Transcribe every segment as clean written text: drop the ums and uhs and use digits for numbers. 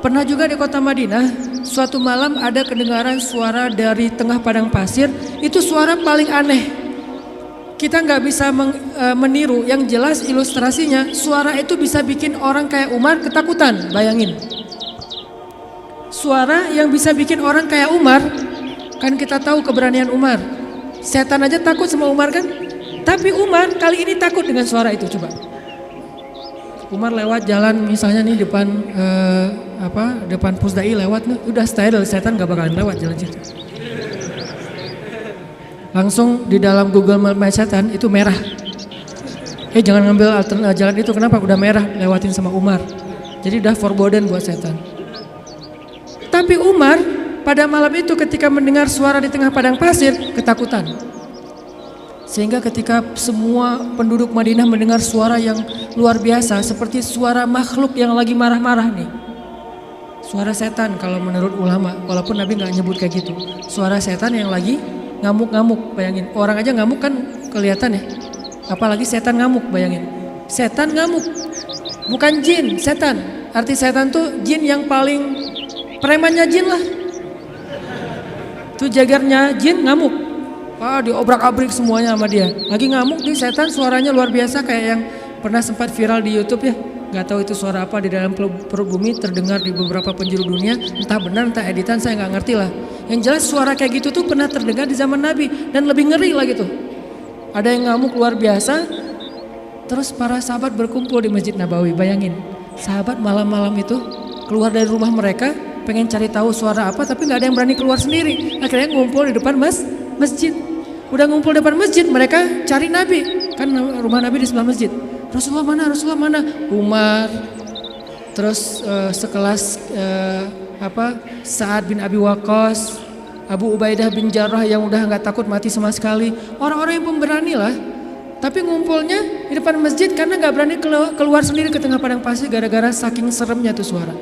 Pernah juga di kota Madinah, suatu malam ada kedengaran suara dari tengah padang pasir. Itu suara paling aneh. Kita nggak bisa meniru, yang jelas ilustrasinya suara itu bisa bikin orang kayak Umar ketakutan. Bayangin, suara yang bisa bikin orang kayak Umar, kan kita tahu keberanian Umar. Setan aja takut sama Umar kan? Tapi Umar kali ini takut dengan suara itu. Coba Umar lewat jalan misalnya nih depan depan Pusdai lewat nih, udah style setan gak bakalan lewat jalan situ. Langsung di dalam Google Map setan itu merah. Jangan ngambil jalan itu, kenapa? Udah merah, lewatin sama Umar. Jadi udah forbidden buat setan. Tapi Umar pada malam itu ketika mendengar suara di tengah padang pasir ketakutan. Sehingga ketika semua penduduk Madinah mendengar suara yang luar biasa seperti suara makhluk yang lagi marah-marah nih. Suara setan kalau menurut ulama, walaupun Nabi nggak nyebut kayak gitu. Suara setan yang lagi ngamuk-ngamuk, bayangin. Orang aja ngamuk kan kelihatan ya. Apalagi setan ngamuk, bayangin. Setan ngamuk, bukan jin, setan. Arti setan tuh jin yang paling premannya jin lah. Tuh jagarnya jin ngamuk. Diobrak-abrik semuanya sama dia. Lagi ngamuk nih setan, suaranya luar biasa kayak yang pernah sempat viral di YouTube ya. Gak tahu itu suara apa di dalam perut bumi, terdengar di beberapa penjuru dunia. Entah benar entah editan, saya nggak ngerti lah. Yang jelas suara kayak gitu tuh pernah terdengar di zaman Nabi dan lebih ngeri lagi tuh. Ada yang ngamuk luar biasa. Terus para sahabat berkumpul di Masjid Nabawi. Bayangin, sahabat malam-malam itu keluar dari rumah mereka, pengen cari tahu suara apa, tapi nggak ada yang berani keluar sendiri. Akhirnya ngumpul di depan masjid. Udah ngumpul depan masjid, mereka cari Nabi. Kan rumah Nabi di sebelah masjid. Rasulullah mana? Rasulullah mana? Umar. Terus sekelas Sa'ad bin Abi Waqqas, Abu Ubaidah bin Jarrah yang udah nggak takut mati sama sekali. Orang-orang yang pemberani lah. Tapi ngumpulnya di depan masjid karena nggak berani keluar sendiri ke tengah padang pasir gara-gara saking seremnya tuh suara.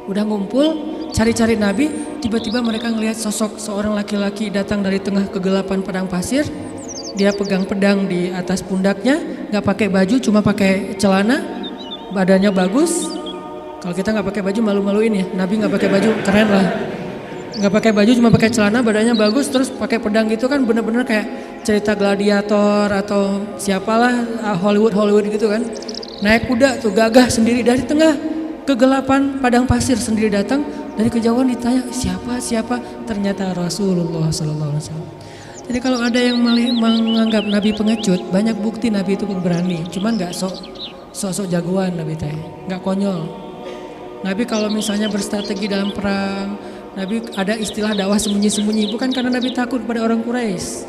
Udah ngumpul, cari-cari Nabi, tiba-tiba mereka ngelihat sosok seorang laki-laki datang dari tengah kegelapan padang pasir. Dia pegang pedang di atas pundaknya, gak pakai baju, cuma pakai celana, badannya bagus. Kalau kita gak pakai baju malu-maluin ya, Nabi gak pakai baju, keren lah. Gak pakai baju, cuma pakai celana, badannya bagus, terus pakai pedang gitu kan bener-bener kayak cerita gladiator atau siapalah Hollywood gitu kan. Naik kuda tuh gagah sendiri dari tengah kegelapan padang pasir sendiri datang. Dari kejauhan ditanya siapa, ternyata Rasulullah SAW. Jadi kalau ada yang menganggap Nabi pengecut, banyak bukti Nabi itu pemberani. Cuman gak sok jagoan Nabi teh, gak konyol. Nabi kalau misalnya berstrategi dalam perang, Nabi ada istilah dakwah sembunyi-sembunyi, bukan karena Nabi takut pada orang Quraisy.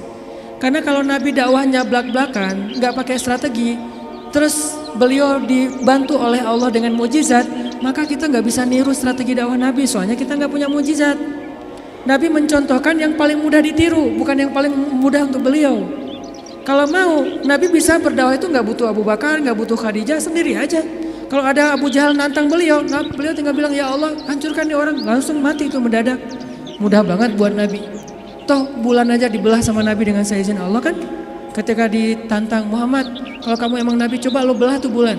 Karena kalau Nabi dakwahnya belak-belakan, gak pakai strategi, terus beliau dibantu oleh Allah dengan mujizat, maka kita nggak bisa niru strategi dakwah Nabi, soalnya kita nggak punya mujizat. Nabi mencontohkan yang paling mudah ditiru, bukan yang paling mudah untuk beliau. Kalau mau, Nabi bisa berdakwah itu nggak butuh Abu Bakar, nggak butuh Khadijah, sendiri aja. Kalau ada Abu Jahal nantang beliau tinggal bilang ya Allah hancurkan nih orang, langsung mati itu mendadak. Mudah banget buat Nabi. Toh bulan aja dibelah sama Nabi dengan seizin Allah kan. Ketika ditantang Muhammad, kalau kamu emang Nabi coba lo belah tuh bulan.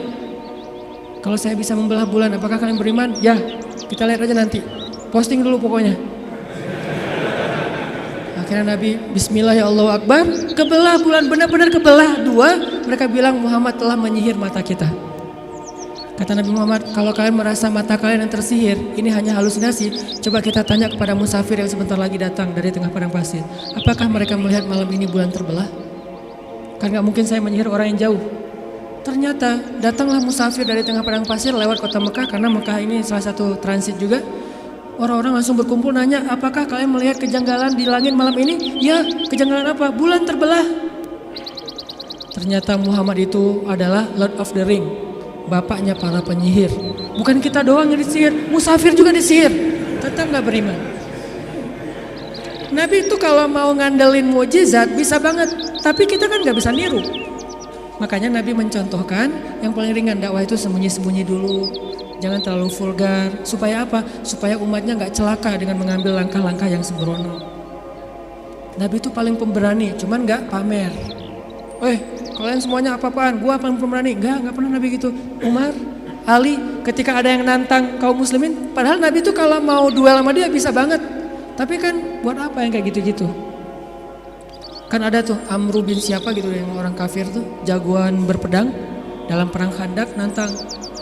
Kalau saya bisa membelah bulan, apakah kalian beriman? Ya, kita lihat aja nanti. Posting dulu pokoknya. Akhirnya Nabi Bismillah ya Allahu Akbar, kebelah bulan, benar-benar kebelah dua. Mereka bilang Muhammad telah menyihir mata kita. Kata Nabi Muhammad, kalau kalian merasa mata kalian yang tersihir, ini hanya halusinasi. Coba kita tanya kepada musafir yang sebentar lagi datang dari tengah padang pasir. Apakah mereka melihat malam ini bulan terbelah? Kan gak mungkin saya menyihir orang yang jauh. Ternyata datanglah musafir dari tengah padang pasir lewat kota Mekah, karena Mekah ini salah satu transit juga. Orang-orang langsung berkumpul nanya, apakah kalian melihat kejanggalan di langit malam ini? Ya, kejanggalan apa? Bulan terbelah. Ternyata Muhammad itu adalah Lord of the Ring, bapaknya para penyihir. Bukan kita doang yang disihir, musafir juga disihir. Tetap gak beriman. Nabi itu kalau mau ngandelin mujizat bisa banget, tapi kita kan gak bisa niru. Makanya Nabi mencontohkan yang paling ringan, dakwah itu sembunyi-sembunyi dulu. Jangan terlalu vulgar. Supaya apa? Supaya umatnya gak celaka dengan mengambil langkah-langkah yang sembrono. Nabi itu paling pemberani, cuman gak pamer. Kalian semuanya apa-apaan, gua paling pemberani. Gak pernah Nabi gitu. Umar, Ali ketika ada yang nantang kaum muslimin, padahal Nabi itu kalau mau duel sama dia bisa banget. Tapi kan buat apa yang kayak gitu-gitu? Kan ada tuh Amru bin siapa gitu yang orang kafir tuh, jagoan berpedang dalam perang Khandak nantang.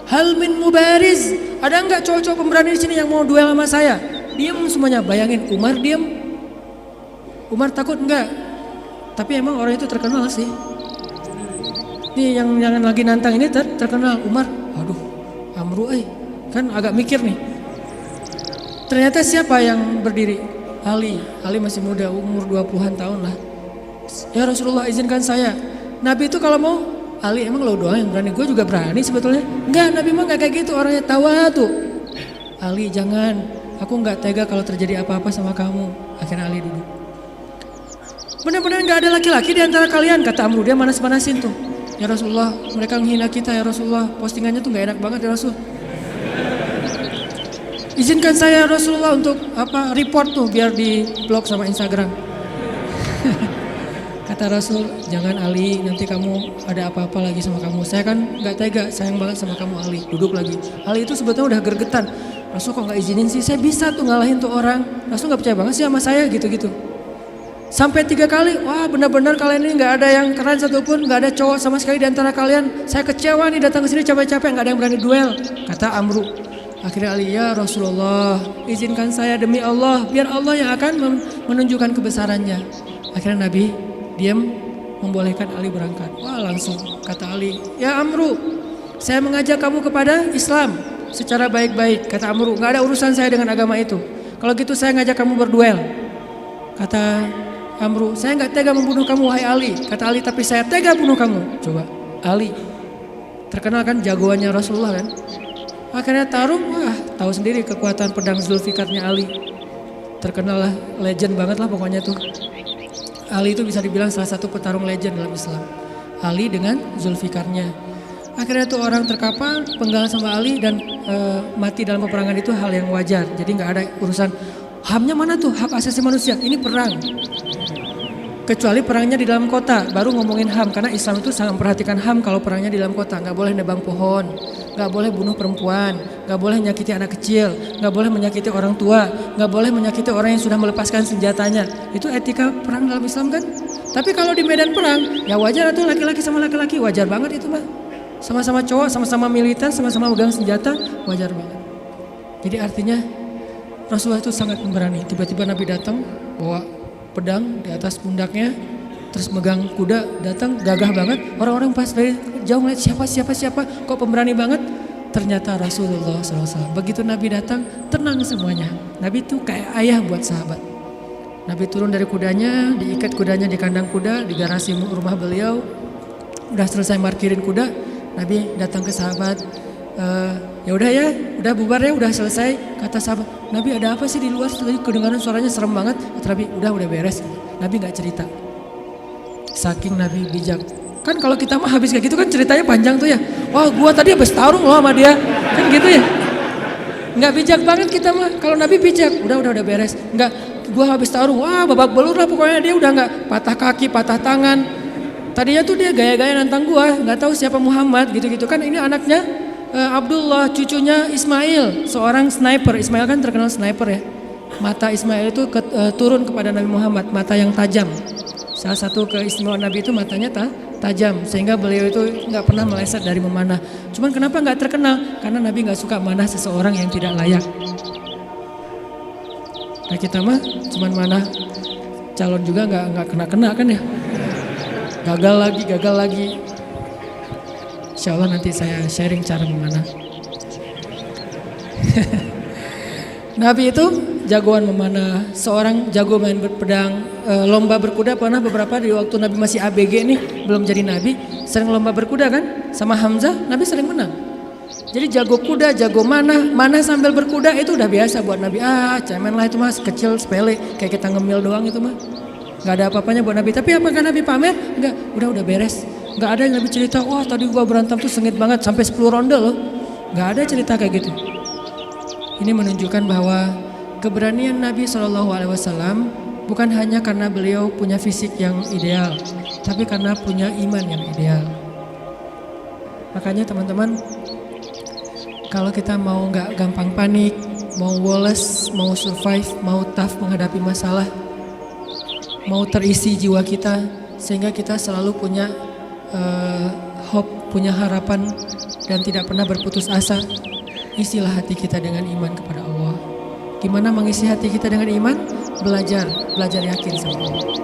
Hal min mubariz, ada enggak cowok-cowok pemberani di sini yang mau duel sama saya? Diam semuanya, bayangin Umar diam. Umar takut enggak? Tapi emang orang itu terkenal sih. Nih yang lagi nantang ini terkenal Umar. Aduh, Amru kan agak mikir nih. Ternyata siapa yang berdiri? Ali masih muda, umur 20-an tahun lah. Ya Rasulullah izinkan saya. Nabi itu kalau mau, Ali emang lo doang yang berani, gue juga berani sebetulnya. Enggak, Nabi mah gak kayak gitu, orangnya tawadu. Ali jangan, aku gak tega kalau terjadi apa-apa sama kamu. Akhirnya Ali duduk. Benar-benar gak ada laki-laki di antara kalian, kata Amru, dia manas-manasin tuh. Ya Rasulullah, mereka menghina kita ya Rasulullah, postingannya tuh gak enak banget ya Rasul. Izinkan saya Rasulullah untuk report tuh biar di blog sama Instagram. Kata Rasul, jangan Ali, nanti kamu ada apa-apa lagi sama kamu. Saya kan gak tega, sayang banget sama kamu Ali. Duduk lagi. Ali itu sebetulnya udah gergetan. Rasul kok gak izinin sih, saya bisa tuh ngalahin tuh orang. Rasul gak percaya banget sih sama saya gitu-gitu. Sampai 3 kali, wah benar-benar kalian ini gak ada yang keren satupun, gak ada cowok sama sekali di antara kalian. Saya kecewa nih datang ke sini capek-capek, gak ada yang berani duel. Kata Amru. Akhirnya Ali, ya Rasulullah, izinkan saya demi Allah, biar Allah yang akan menunjukkan kebesarannya. Akhirnya Nabi diam membolehkan Ali berangkat. Wah langsung kata Ali, ya Amru, saya mengajak kamu kepada Islam secara baik-baik. Kata Amru, gak ada urusan saya dengan agama itu. Kalau gitu saya ngajak kamu berduel. Kata Amru, saya gak tega membunuh kamu wahai Ali. Kata Ali, tapi saya tega bunuh kamu. Coba, Ali terkenal kan jagoannya Rasulullah kan. Akhirnya tarung, wah tahu sendiri kekuatan pedang Zulfikarnya Ali. Terkenal lah, legend banget lah pokoknya tuh. Ali itu bisa dibilang salah satu petarung legend dalam Islam. Ali dengan Zulfikarnya. Akhirnya tuh orang terkapar, penggal sama Ali dan mati dalam peperangan itu hal yang wajar. Jadi nggak ada urusan HAM-nya mana tuh, hak asasi manusia. Ini perang. Kecuali perangnya di dalam kota, baru ngomongin HAM. Karena Islam itu sangat memperhatikan HAM kalau perangnya di dalam kota. Nggak boleh nebang pohon, nggak boleh bunuh perempuan, nggak boleh menyakiti anak kecil, nggak boleh menyakiti orang tua, nggak boleh menyakiti orang yang sudah melepaskan senjatanya. Itu etika perang dalam Islam kan. Tapi kalau di medan perang, ya wajar tuh laki-laki sama laki-laki, wajar banget itu mah. Sama-sama cowok, sama-sama militer, sama-sama megang senjata, wajar banget. Jadi artinya Rasulullah itu sangat pemberani. Tiba-tiba Nabi datang bawa pedang di atas pundaknya, terus megang kuda, datang gagah banget. Orang-orang pas dari jauh ngeliat siapa, kok pemberani banget. Ternyata Rasulullah SAW. Begitu Nabi datang, tenang semuanya. Nabi itu kayak ayah buat sahabat. Nabi turun dari kudanya, diikat kudanya di kandang kuda, di garasi rumah beliau. Udah selesai markirin kuda, Nabi datang ke sahabat. Ya udah ya, udah bubar ya, udah selesai. Kata sahabat, Nabi ada apa sih di luar? Tadi kedengaran suaranya serem banget. Kata Nabi, udah beres. Nabi nggak cerita. Saking Nabi bijak. Kan kalau kita mah habis kayak gitu kan ceritanya panjang tuh ya. Wah gua tadi habis tarung loh sama dia. Kan gitu ya. Nggak bijak banget kita mah. Kalau Nabi bijak, udah beres. Nggak, gua habis tarung. Wah babak belur lah pokoknya, dia udah nggak patah kaki, patah tangan. Tadinya tuh dia gaya-gaya nantang gua, nggak tahu siapa Muhammad gitu-gitu kan. Ini anaknya Abdullah, cucunya Ismail, seorang sniper. Ismail kan terkenal sniper ya. Mata Ismail itu turun kepada Nabi Muhammad, mata yang tajam. Salah satu keistimewaan Nabi itu matanya tajam, sehingga beliau itu nggak pernah meleset dari memanah. Cuman kenapa nggak terkenal? Karena Nabi nggak suka manah seseorang yang tidak layak. Nah kita mah cuman manah calon juga nggak kena kan ya. Gagal lagi. Insya Allah nanti saya sharing cara memanah. Nabi itu jagoan memanah, seorang jago main berpedang, lomba berkuda pernah beberapa di waktu Nabi masih ABG nih, belum jadi Nabi, sering lomba berkuda kan, sama Hamzah, Nabi sering menang. Jadi jago kuda, jago manah sambil berkuda itu udah biasa buat Nabi. Cemen lah itu mas, kecil, sepele, kayak kita ngemil doang itu mah. Gak ada apa-apanya buat Nabi. Tapi apakah Nabi pamer? Enggak, udah beres. Gak ada yang Nabi cerita, wah tadi gua berantem tuh sengit banget sampai 10 ronde loh. Gak ada cerita kayak gitu. Ini menunjukkan bahwa keberanian Nabi SAW bukan hanya karena beliau punya fisik yang ideal, tapi karena punya iman yang ideal. Makanya teman-teman, Kalau kita mau nggak gampang panik, mau woles, mau survive, mau tough menghadapi masalah, mau terisi jiwa kita, sehingga kita selalu punya hope, punya harapan, dan tidak pernah berputus asa. Isilah hati kita dengan iman kepada Allah. Gimana mengisi hati kita dengan iman? Belajar yakin sama Allah.